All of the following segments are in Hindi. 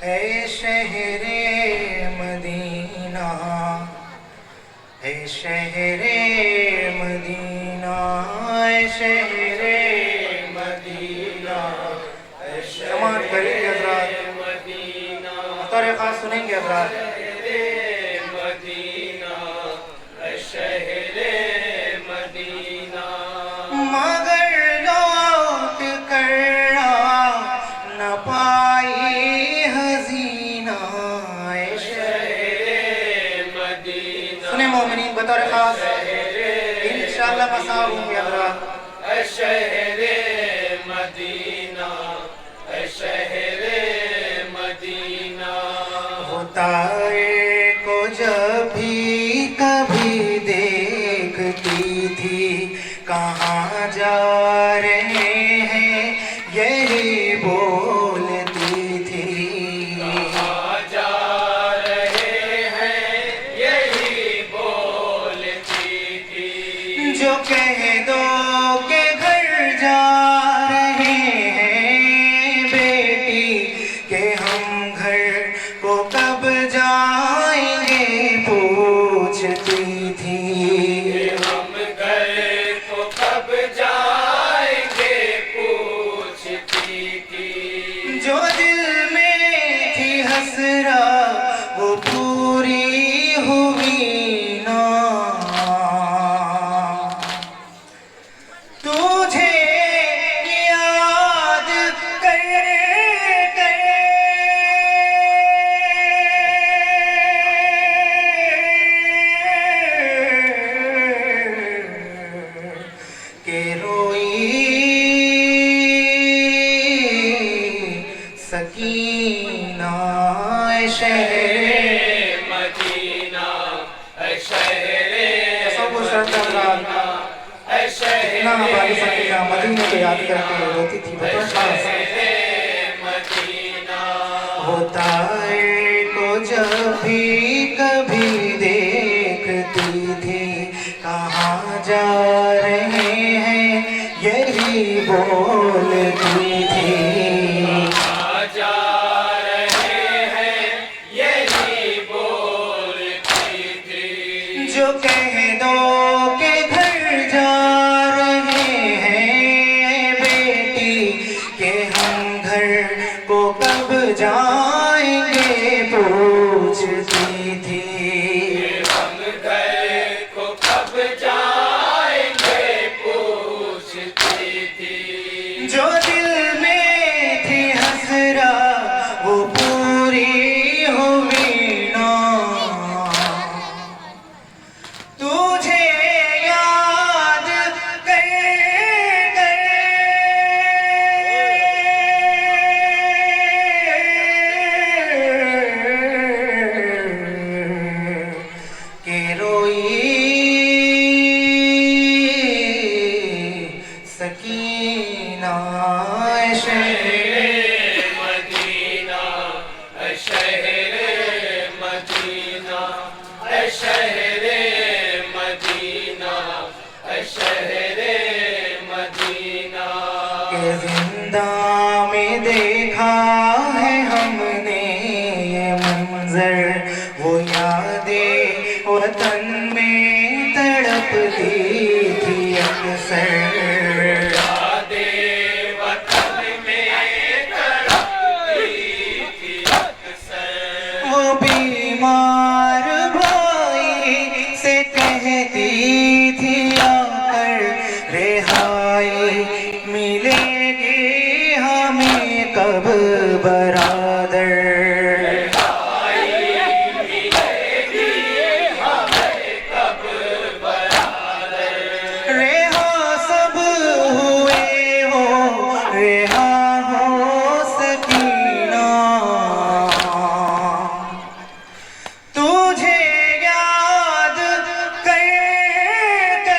ऐ शहरे मदीना, ऐ शहरे मदीना, ऐ शहरे मदीना। जमात करेंगे हज़रात, तौर ख़ास सुनेंगे हज़रात। मगर लौट कर न पाई हसीना, ऐ शहरे मदीना। सुने मोमिनीन बतौर खास, इंशाअल्लाह मसा होंगे हज़रात। ऐ शहरे मदीना, ऐ शहरे मदीना। होताए को जब भी कभी देखती थी, कहाँ जा रहे हैं यही बोलती थी। कहाँ जा रहे हैं यही बोलती थी। जो कह दो के घर जा रहे हैं बेटी, के हम घर को कब जाएंगे पूछती थी। जो दिल में थी हसरा वो पूरी हुई ना, तुझे याद कर कर के रोई सकीना। ऐ शहरे मदीना, ऐ शहरे मदीना, ऐ शहरे मदीना को याद करके रोती थी। मदीना होता है को जब भी कभी देखती थी, कहाँ जा रहे हैं यही बोलती थी। जो कह दो के घर जा रहे हैं बेटी, के हम घर को कब जाएंगे पूछती थी। हम घर को कब जाएंगे पूछती थी। जो दिल में थी हसरा वो पूरी हुई ना, तुझे याद कर कर के रोई सकीना। ऐ शहरे मदीना, ऐ शहरे मदीना, ऐ शहरे मदीना, ऐ शहरे मदीना। के जिंदा में देखा है हमने ये मंजर, वो यादें वतन में तड़पती थी अक्सर। वो बीमार भाई से कहती थी आकर, रिहाई मिलेगी हमें कब बरादर। रेहा सब हुए हो, रेहा हो सकीना, तुझे याद कर कर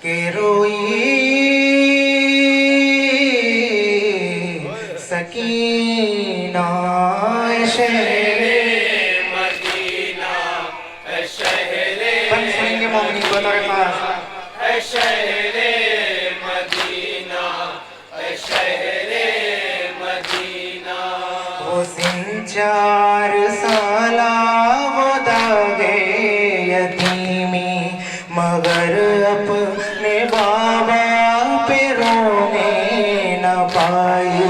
के रोई सकीना। ऐ शहरे मदीना, ऐ शहरे हम सुनेंगे मोमिनी बतौर खास। ऐ शहरे मदीना, ऐ शहरे मदीना। वो 4 साला वो दागे यतीमी, मगर अपने बाबा पे रोने न पाई।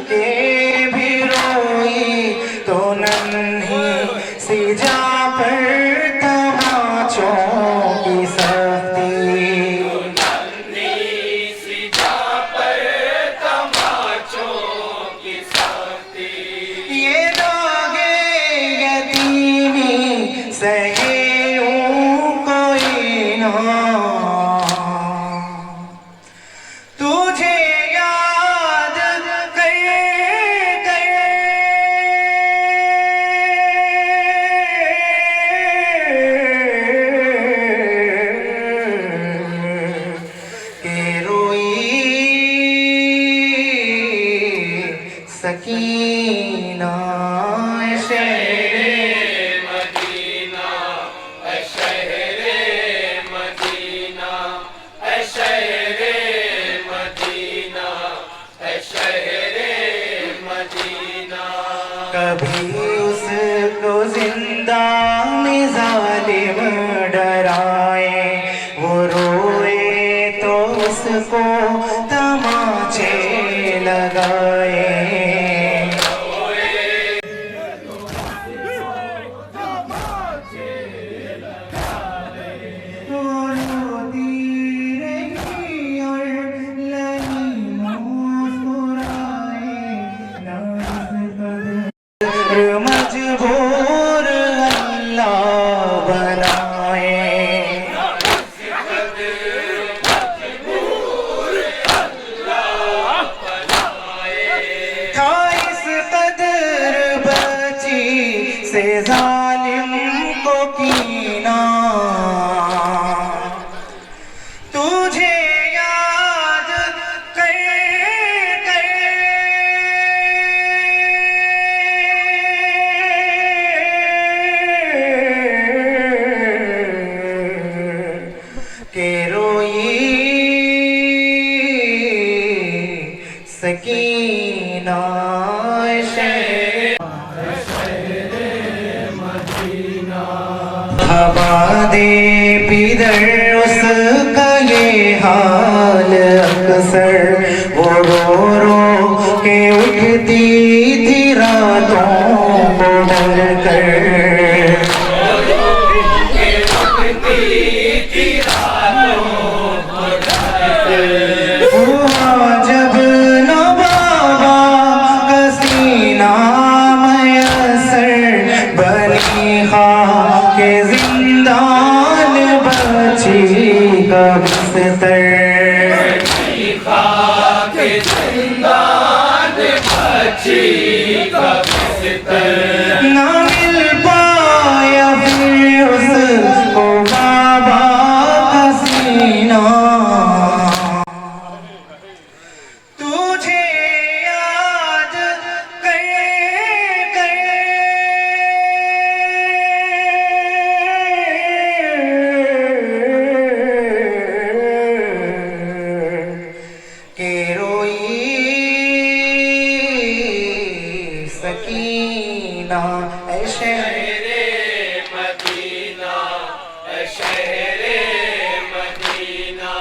के भी रोई तो नन्ही सी जा पर तमाचों की सख्ती, नन्ही सी जा पर तमाचों की सख्ती। ये दागे यतीमी सहे कोई ना। तुझे सकीना शहरे मदीना, ऐ शहरे मदीना, ऐ शहरे मदीना, ऐ शहरे मदीना। कभी उसको जिंदा में जालिम डराए, वो रोए तो उसको तमाचे लगाए। मजबूर अल्लाह बनाए, था इस कदर बची से जालिम को कीना। तुझे याद कर के रोई सकीना हवा दे पिदर उसका ये हाल अक्सर, वो रो रो के उठती थी रातों को डर कर। जब न बाबा कसीना मयसर, बनी के जिंदान बची का बिस्तर, के जिंदान बची का बिस्तर। ना मिल पाया फिर उसको बाबा कसीना। तुझे याद कर के रोई सकीना ऐ शहरे मदीना, ऐ शहरे मदीना,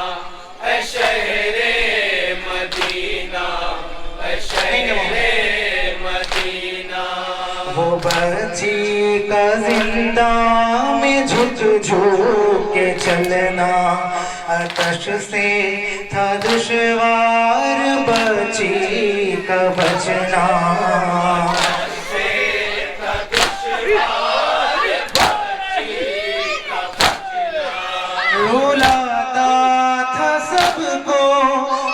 ऐ शहरे मदीना, ऐ शहरे मदीना। वो बच्ची का जिंदा में झुक झुक के चलना, आतश से था दुश्वार बच्ची का बचना। रुलाता था सबको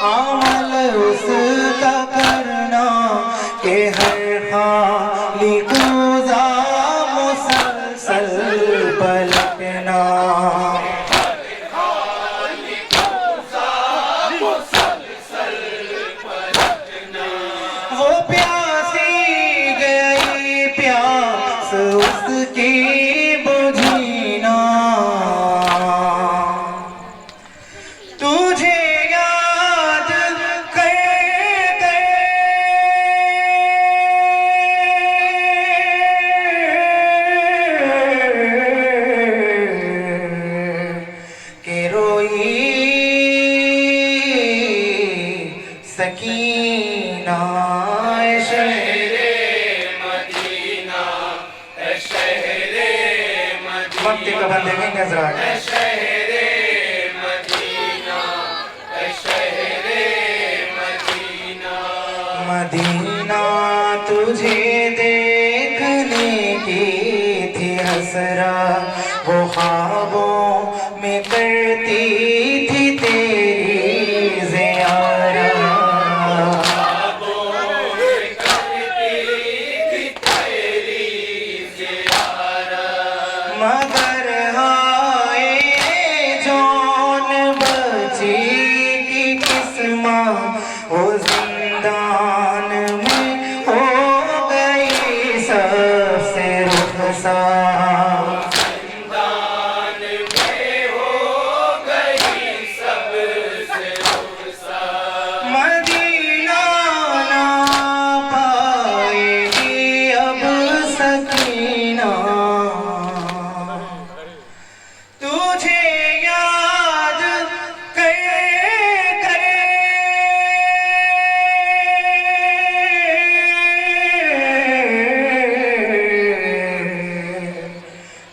अमल उसका करना, के हर खाली गुजा मुसलसल पलटना। सकीना शहरे मदीना शहरे मदीना मक्के का बंदे के नजर शहरे मदीना शहरे मदीना मदीना तुझे देखने की थी हसरा वो ख्वाबों में करती थी तेरी ज़ियारा मगर हाय जौन बची की किस्मत वो जिंदान में हो गई सबसे रुखसार दान में हो गई सबसे रुखसार मदीना ना पाएगी अब सकीना तुझे याद कर कर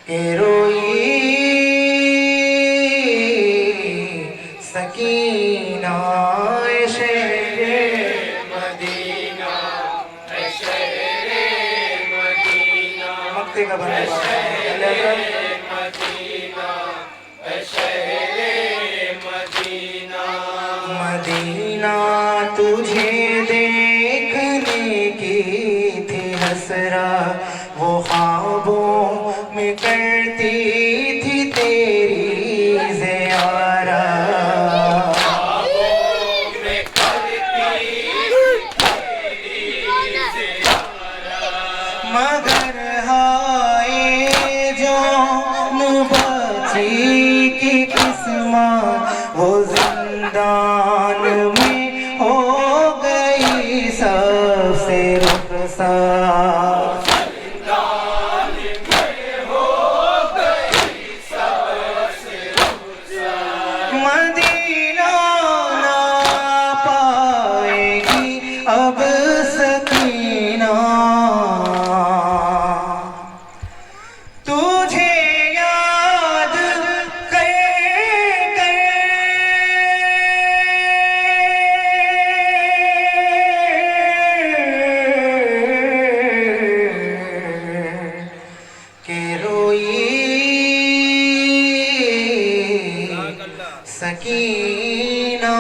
के रोई सकीना शहरे मदीना शहरे मदीना मक्के का बंदा मदीना शहरे मदीना मदीना तुझे देखने की थी हसरा वो ख्वाबों में करती थी तेरी ज़ियारा मगर हाय जौन बची की किस्मत वो जिंदान में हो गई सबसे रुखसार मदीना ना पाएगी अब सकीना तुझे याद कर के रोई सकीना